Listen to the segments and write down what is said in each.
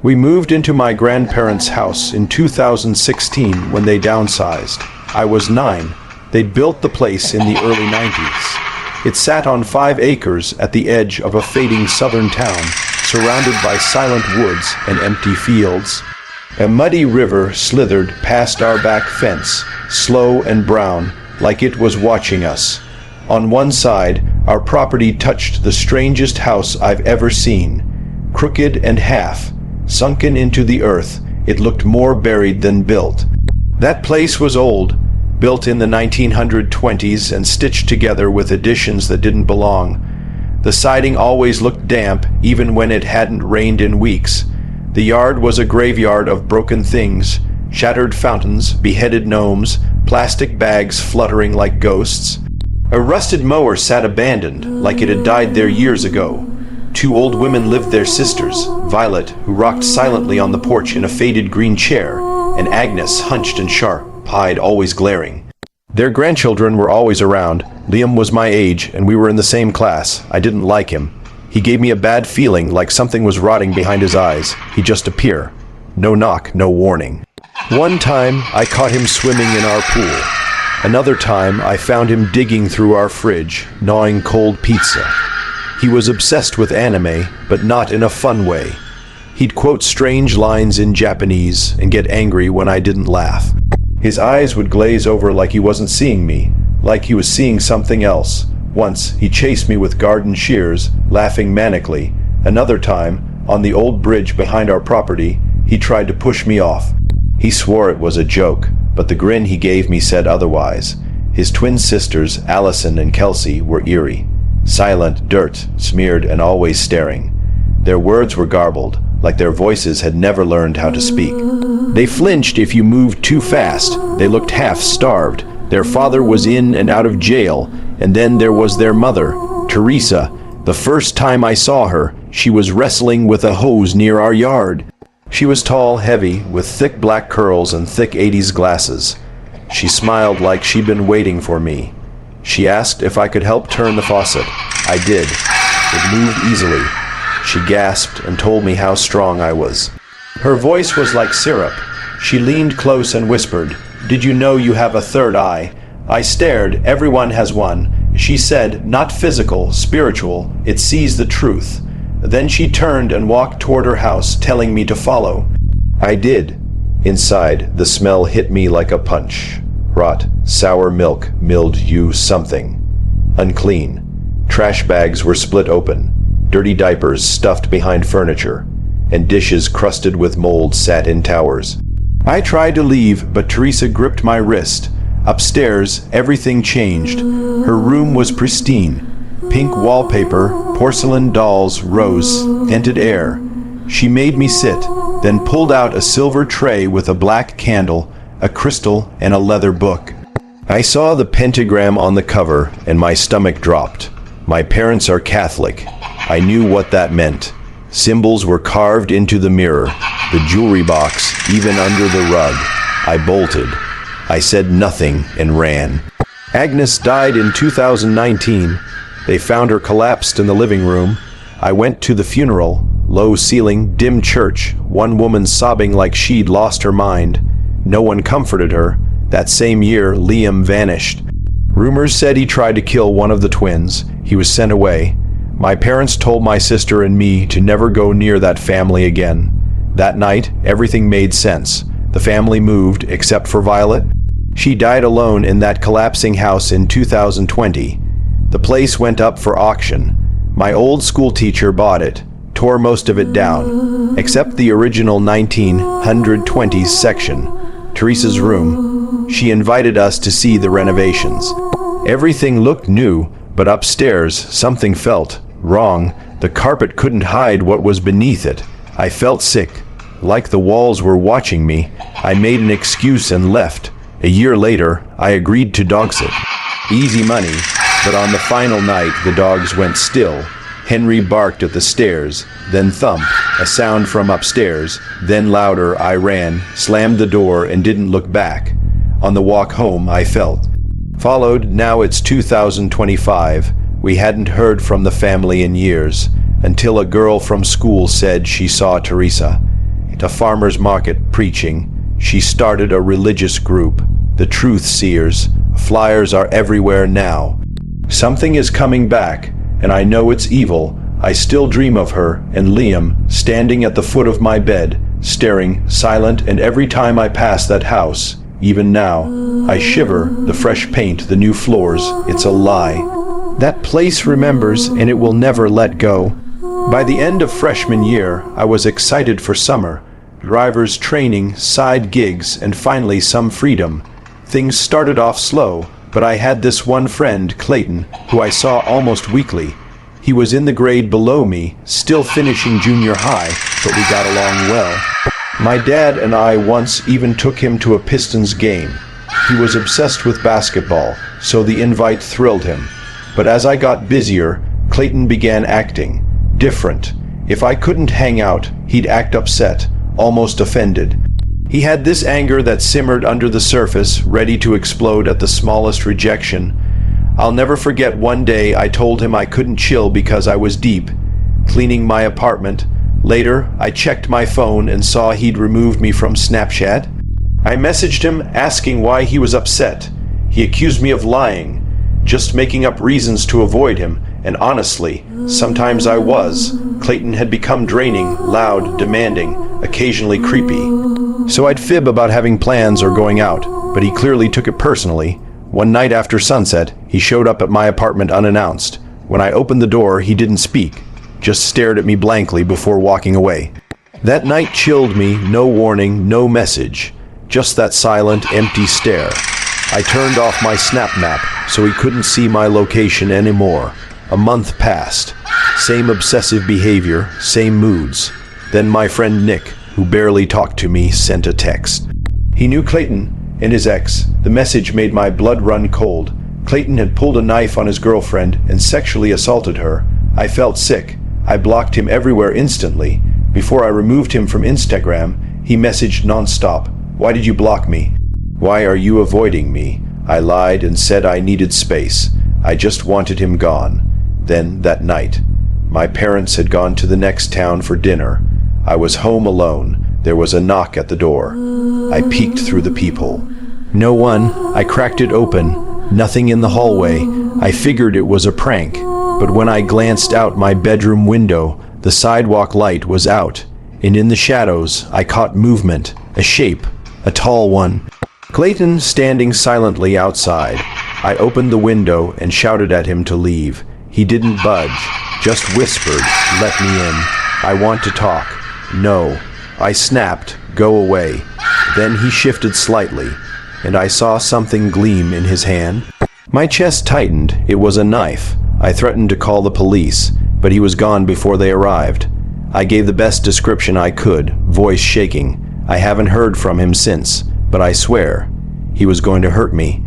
We moved into my grandparents' house in 2016 when they downsized. I was 9. They'd built the place in the early 90s. It sat on 5 acres at the edge of a fading southern town, surrounded by silent woods and empty fields. A muddy river slithered past our back fence, slow and brown, like it was watching us. On one side, our property touched the strangest house I've ever seen. Crooked and half, sunken into the earth, it looked more buried than built. That place was old, built in the 1920s and stitched together with additions that didn't belong. The siding always looked damp, even when it hadn't rained in weeks. The yard was a graveyard of broken things, shattered fountains, beheaded gnomes, plastic bags fluttering like ghosts. A rusted mower sat abandoned, like it had died there years ago. 2 old women lived there, sisters, Violet, who rocked silently on the porch in a faded green chair, and Agnes, hunched and sharp-eyed, always glaring. Their grandchildren were always around. Liam was my age, and we were in the same class. I didn't like him. He gave me a bad feeling, like something was rotting behind his eyes. He'd just appear. No knock, no warning. One time, I caught him swimming in our pool. Another time, I found him digging through our fridge, gnawing cold pizza. He was obsessed with anime, but not in a fun way. He'd quote strange lines in Japanese and get angry when I didn't laugh. His eyes would glaze over like he wasn't seeing me, like he was seeing something else. Once, he chased me with garden shears, laughing manically. Another time, on the old bridge behind our property, he tried to push me off. He swore it was a joke, but the grin he gave me said otherwise. His twin sisters, Allison and Kelsey, were eerie. Silent, dirt, smeared, and always staring. Their words were garbled, like their voices had never learned how to speak. They flinched if you moved too fast. They looked half-starved. Their father was in and out of jail, and then there was their mother, Teresa. The first time I saw her, she was wrestling with a hose near our yard. She was tall, heavy, with thick black curls and thick 80s glasses. She smiled like she'd been waiting for me. She asked if I could help turn the faucet. I did. It moved easily. She gasped and told me how strong I was. Her voice was like syrup. She leaned close and whispered, "Did you know you have a third eye?" I stared. Everyone has one. She said, "Not physical, spiritual. It sees the truth." Then she turned and walked toward her house, telling me to follow. I did. Inside, the smell hit me like a punch. Rot, sour milk, mildew, something. Unclean. Trash bags were split open. Dirty diapers stuffed behind furniture. And dishes crusted with mold sat in towers. I tried to leave, but Teresa gripped my wrist. Upstairs, everything changed. Her room was pristine. Pink wallpaper, porcelain dolls, rose, scented air. She made me sit, then pulled out a silver tray with a black candle, a crystal, and a leather book. I saw the pentagram on the cover, and my stomach dropped. My parents are Catholic. I knew what that meant. Symbols were carved into the mirror, the jewelry box, even under the rug. I bolted. I said nothing and ran. Agnes died in 2019. They found her collapsed in the living room. I went to the funeral. Low ceiling, dim church, one woman sobbing like she'd lost her mind. No one comforted her. That same year, Liam vanished. Rumors said he tried to kill one of the twins. He was sent away. My parents told my sister and me to never go near that family again. That night, everything made sense. The family moved, except for Violet. She died alone in that collapsing house in 2020. The place went up for auction. My old school teacher bought it, tore most of it down, except the original 1920s section, Teresa's room. She invited us to see the renovations. Everything looked new, but upstairs, something felt wrong. The carpet couldn't hide what was beneath it. I felt sick, like the walls were watching me. I made an excuse and left. A year later, I agreed to dog sit. Easy money, but on the final night, the dogs went still. Henry barked at the stairs, then thump, a sound from upstairs, then louder. I ran, slammed the door, and didn't look back. On the walk home, I felt. Followed, now it's 2025. We hadn't heard from the family in years, until a girl from school said she saw Teresa. at a farmer's market preaching. She started a religious group, the Truth Seers. Flyers are everywhere now. Something is coming back, and I know it's evil. I still dream of her and Liam standing at the foot of my bed, staring, silent, and every time I pass that house, even now, I shiver, the fresh paint, the new floors, it's a lie. That place remembers, and it will never let go. By the end of freshman year, I was excited for summer. Drivers training, side gigs, and finally some freedom. Things started off slow, but I had this one friend, Clayton, who I saw almost weekly. He was in the grade below me, still finishing junior high, but we got along well. My dad and I once even took him to a Pistons game. He was obsessed with basketball, so the invite thrilled him. But as I got busier, Clayton began acting different. If I couldn't hang out, he'd act upset, almost offended. He had this anger that simmered under the surface, ready to explode at the smallest rejection. I'll never forget one day I told him I couldn't chill because I was deep, cleaning my apartment. Later, I checked my phone and saw he'd removed me from Snapchat. I messaged him asking why he was upset. He accused me of lying, just making up reasons to avoid him, and honestly, sometimes I was. Clayton had become draining, loud, demanding, occasionally creepy. So I'd fib about having plans or going out, but he clearly took it personally. One night after sunset, he showed up at my apartment unannounced. When I opened the door, he didn't speak, just stared at me blankly before walking away. That night chilled me, no warning, no message, just that silent, empty stare. I turned off my Snap Map so he couldn't see my location anymore. A month passed. Same obsessive behavior, same moods. Then my friend Nick, who barely talked to me, sent a text. He knew Clayton and his ex. The message made my blood run cold. Clayton had pulled a knife on his girlfriend and sexually assaulted her. I felt sick. I blocked him everywhere instantly. Before I removed him from Instagram, he messaged nonstop. "Why did you block me? Why are you avoiding me?" I lied and said I needed space. I just wanted him gone. Then, that night, my parents had gone to the next town for dinner. I was home alone. There was a knock at the door. I peeked through the peephole. No one. I cracked it open. Nothing in the hallway. I figured it was a prank. But when I glanced out my bedroom window, the sidewalk light was out. And in the shadows, I caught movement. A shape. A tall one. Clayton standing silently outside. I opened the window and shouted at him to leave. He didn't budge, just whispered, "Let me in. I want to talk." "No." I snapped, "Go away." Then he shifted slightly, and I saw something gleam in his hand. My chest tightened. It was a knife. I threatened to call the police, but he was gone before they arrived. I gave the best description I could, voice shaking. I haven't heard from him since, but I swear, he was going to hurt me.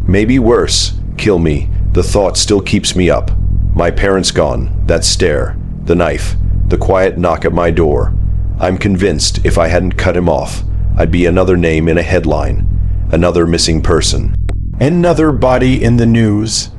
Maybe worse, kill me. The thought still keeps me up. My parents gone, that stare, the knife, the quiet knock at my door. I'm convinced if I hadn't cut him off, I'd be another name in a headline, another missing person, another body in the news.